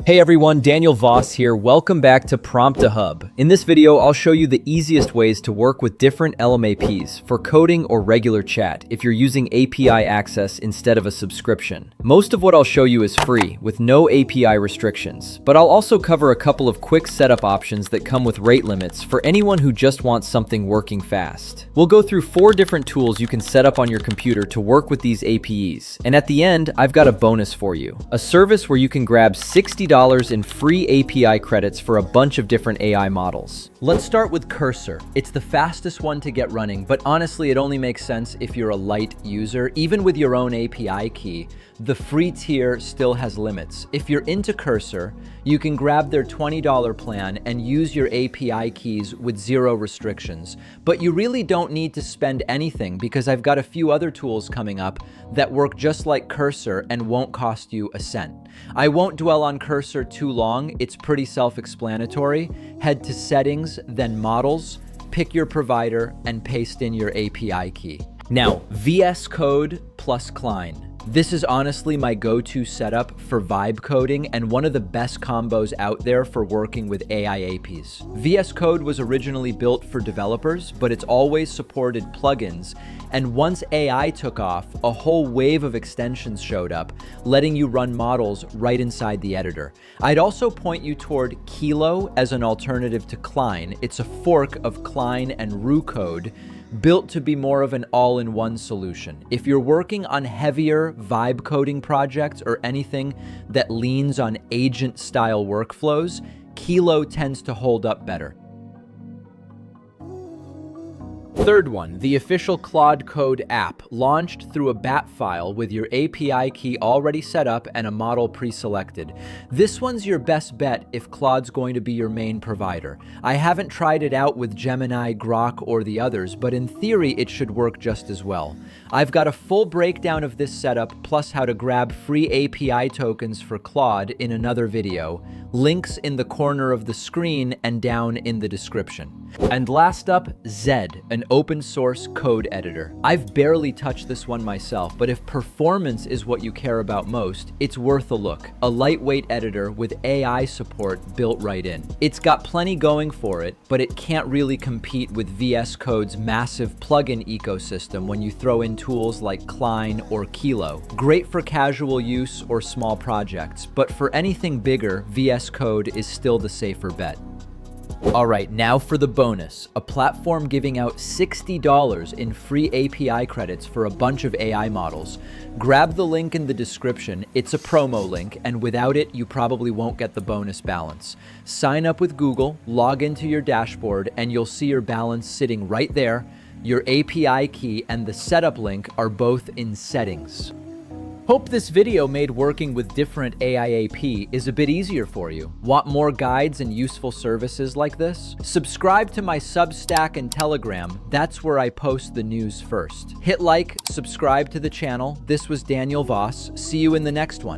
Hey everyone, Daniel Voss here. Welcome back to Prompt-a-Hub. In this video, I'll show you the easiest ways to work with different LMAPs for coding or regular chat if you're using API access instead of a subscription. Most of what I'll show you is free, with no API restrictions, but I'll also cover a couple of quick setup options that come with rate limits for anyone who just wants something working fast. We'll go through 4 different tools you can set up on your computer to work with these APIs, and at the end, I've got a bonus for you. A service where you can grab $60 in free API credits for a bunch of different AI models. Let's start with Cursor. It's the fastest one to get running, but honestly, it only makes sense if you're a light user. Even with your own API key, the free tier still has limits. If you're into Cursor, you can grab their $20 plan and use your API keys with 0 restrictions. But you really don't need to spend anything because I've got a few other tools coming up that work just like Cursor and won't cost you a cent. I won't dwell on Cursor too long. It's pretty self-explanatory. Head to Settings, then Models, pick your provider, and paste in your API key. Now, VS Code plus Cline. This is honestly my go-to setup for vibe coding and one of the best combos out there for working with AI APIs. VS Code was originally built for developers, but it's always supported plugins. And once AI took off, a whole wave of extensions showed up, letting you run models right inside the editor. I'd also point you toward Kilo as an alternative to Cline. It's a fork of Cline and Rue Code, built to be more of an all-in-one solution. If you're working on heavier vibe coding projects or anything that leans on agent-style workflows, Kilo tends to hold up better. Third one, the official Claude Code app, launched through a bat file with your API key already set up and a model pre-selected. This one's your best bet if Claude's going to be your main provider. I haven't tried it out with Gemini, Grok, or the others, but in theory, it should work just as well. I've got a full breakdown of this setup, plus how to grab free API tokens for Claude in another video. Links in the corner of the screen and down in the description. And last up, Zed, an open source code editor. I've barely touched this one myself, but if performance is what you care about most, it's worth a look. A lightweight editor with AI support built right in. It's got plenty going for it, but it can't really compete with VS Code's massive plugin ecosystem when you throw in tools like Cline or Kilo. Great for casual use or small projects, but for anything bigger, VS Code is still the safer bet. All right, now for the bonus, a platform giving out $60 in free API credits for a bunch of AI models. Grab the link in the description. It's a promo link, and without it, you probably won't get the bonus balance. Sign up with Google, log into your dashboard, and you'll see your balance sitting right there. Your API key and the setup link are both in Settings. Hope this video made working with different AI AP is a bit easier for you. Want more guides and useful services like this? Subscribe to my Substack and Telegram. That's where I post the news first. Hit like, subscribe to the channel. This was Daniel Voss. See you in the next one.